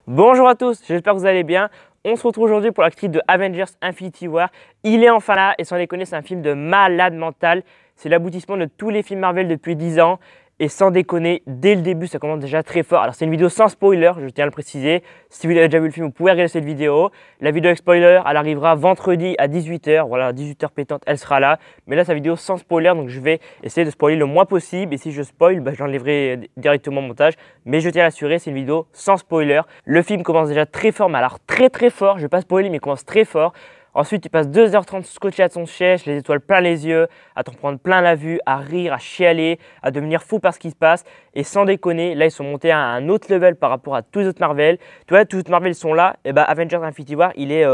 Bonjour à tous, j'espère que vous allez bien. On se retrouve aujourd'hui pour la critique de Avengers Infinity War. Il est enfin là et sans déconner, c'est un film de malade mental. C'est l'aboutissement de tous les films Marvel depuis 10 ans. Et sans déconner, dès le début, ça commence déjà très fort. Alors c'est une vidéo sans spoiler, je tiens à le préciser. Si vous avez déjà vu le film, vous pouvez regarder cette vidéo. La vidéo avec spoiler, elle arrivera vendredi à 18 h. Voilà, 18 h pétante, elle sera là. Mais là, c'est la vidéo sans spoiler, donc je vais essayer de spoiler le moins possible. Et si je spoil, j'enlèverai directement au montage. Mais je tiens à l'assurer, c'est une vidéo sans spoiler. Le film commence déjà très fort, mais alors très fort. Je ne vais pas spoiler, mais il commence très fort. Ensuite, il passe 2 h 30 scotché à son siège, les étoiles plein les yeux, à t'en prendre plein la vue, à rire, à chialer, à devenir fou par ce qui se passe. Et sans déconner, là, ils sont montés à un autre level par rapport à tous les autres Marvel. Tu vois, tous les autres Marvel sont là. Et Avengers Infinity War, il est,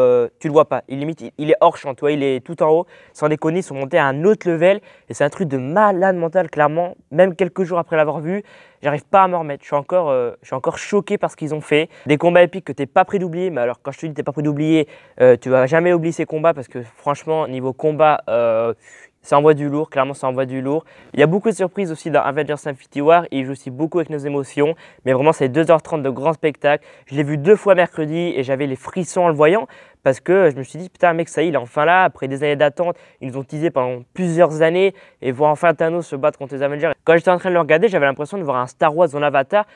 tu le vois pas. Il est hors champ, tu vois, il est tout en haut. Sans déconner, ils sont montés à un autre level. Et c'est un truc de malade mental, clairement. Même quelques jours après l'avoir vu, j'arrive pas à m'en remettre. Je suis encore choqué par ce qu'ils ont fait. Des combats épiques que t'es pas prêt d'oublier. Mais alors, quand je te dis t'es pas prêt d'oublier, tu vas jamais oublier ces combats parce que franchement, niveau combat, ça envoie du lourd, clairement ça envoie du lourd. Il y a beaucoup de surprises aussi dans Avengers Infinity War, il joue aussi beaucoup avec nos émotions, mais vraiment c'est 2 h 30 de grand spectacle. Je l'ai vu 2 fois mercredi et j'avais les frissons en le voyant parce que je me suis dit putain mec ça y est, il est enfin là, après des années d'attente, ils nous ont teasé pendant plusieurs années et voir enfin Thanos se battre contre les Avengers. Quand j'étais en train de le regarder, j'avais l'impression de voir un Star Wars en Avatar.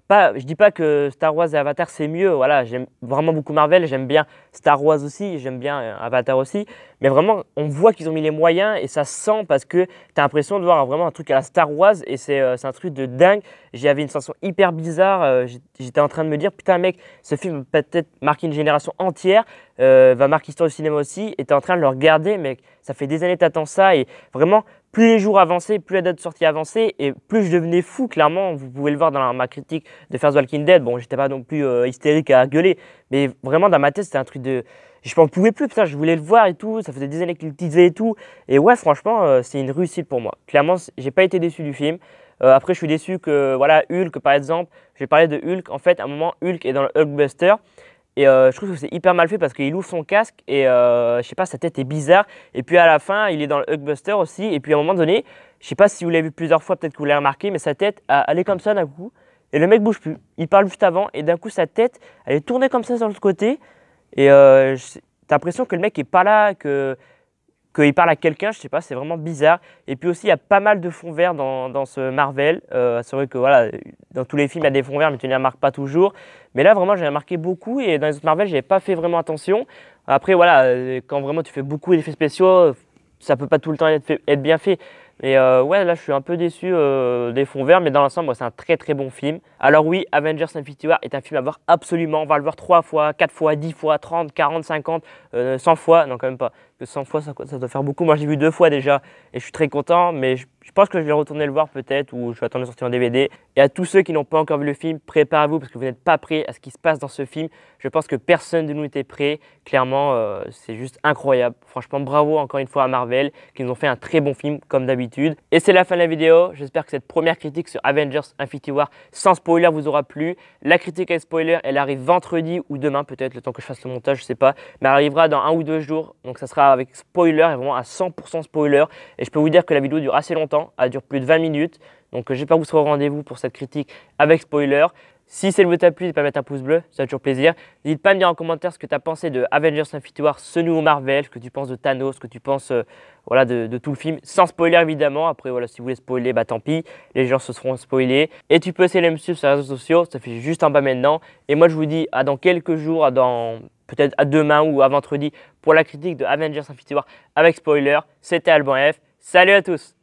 Je dis pas que Star Wars et Avatar c'est mieux, voilà, j'aime vraiment beaucoup Marvel, j'aime bien Star Wars aussi, j'aime bien Avatar aussi, mais vraiment on voit qu'ils ont mis les moyens et ça sent parce que tu as l'impression de voir vraiment un truc à la Star Wars et c'est un truc de dingue. J'avais une sensation hyper bizarre, j'étais en train de me dire putain mec, ce film va peut-être marquer une génération entière, va marquer l'histoire du cinéma aussi, et tu es en train de le regarder mec, ça fait des années que tu attends ça et vraiment plus les jours avançaient, plus la date de sortie avançait et plus je devenais fou clairement. Vous pouvez le voir dans ma critique de Fear the Walking Dead. Bon, j'étais pas non plus hystérique à gueuler, mais vraiment dans ma tête c'était un truc de... Je n'en pouvais plus, putain, je voulais le voir et tout, ça faisait des années qu'il le teasait et tout. Et ouais, franchement, c'est une réussite pour moi. Clairement, j'ai pas été déçu du film. Après, je suis déçu que, voilà, Hulk, par exemple, j'ai parlé de Hulk. En fait, à un moment, Hulk est dans le Hulkbuster. Et je trouve que c'est hyper mal fait parce qu'il ouvre son casque et je sais pas, sa tête est bizarre. Et puis à la fin, il est dans le Hulkbuster aussi. Et puis à un moment donné, je sais pas si vous l'avez vu plusieurs fois, peut-être que vous l'avez remarqué, mais sa tête, elle est comme ça d'un coup. Et le mec bouge plus. Il parle juste avant et d'un coup, sa tête, elle est tournée comme ça sur l'autre côté. Et t'as l'impression que le mec est pas là, qu'il parle à quelqu'un, je sais pas, c'est vraiment bizarre. Et puis aussi, il y a pas mal de fonds verts dans ce Marvel. C'est vrai que voilà, dans tous les films, il y a des fonds verts, mais tu ne les remarques pas toujours. Mais là, vraiment, j'ai remarqué beaucoup. Et dans les autres Marvel, je n'avais pas fait vraiment attention. Après, voilà, quand vraiment tu fais beaucoup d'effets spéciaux, ça peut pas tout le temps être bien fait. Mais ouais, là, je suis un peu déçu des fonds verts, mais dans l'ensemble, c'est un très bon film. Alors oui, Avengers Infinity War est un film à voir absolument. On va le voir 3 fois, 4 fois, 10 fois, 30, 40, 50, 100 fois. Non, quand même pas. Que 100 fois, ça doit faire beaucoup. Moi, j'ai vu 2 fois déjà et je suis très content, mais je pense que je vais retourner le voir peut-être ou je vais attendre de sortir en DVD. Et à tous ceux qui n'ont pas encore vu le film, préparez-vous parce que vous n'êtes pas prêts à ce qui se passe dans ce film. Je pense que personne de nous n'était prêt. Clairement, c'est juste incroyable. Franchement, bravo encore une fois à Marvel qui nous ont fait un très bon film comme d'habitude. Et c'est la fin de la vidéo. J'espère que cette première critique sur Avengers Infinity War sans spoiler vous aura plu. La critique avec spoiler, elle arrive vendredi ou demain peut-être, le temps que je fasse le montage, je sais pas. Mais elle arrivera dans 1 ou 2 jours. Donc ça sera avec spoiler et vraiment à 100% spoiler. Et je peux vous dire que la vidéo dure assez longtemps. Elle dure plus de 20 minutes. Donc j'espère que vous serez au rendez-vous pour cette critique avec spoiler. Si cette vidéo t'a plu, n'hésite pas à mettre un pouce bleu, ça fait toujours plaisir. N'hésite pas à me dire en commentaire ce que tu as pensé de Avengers Infinity War, ce nouveau Marvel, ce que tu penses de Thanos, ce que tu penses voilà, de tout le film, sans spoiler évidemment. Après, voilà, si vous voulez spoiler, tant pis, les gens se seront spoilés. Et tu peux essayer de me suivre sur les réseaux sociaux, ça fait juste en bas maintenant. Et moi, je vous dis à dans quelques jours, peut-être à demain ou à vendredi pour la critique de Avengers Infinity War avec spoiler. C'était Alban F. Salut à tous!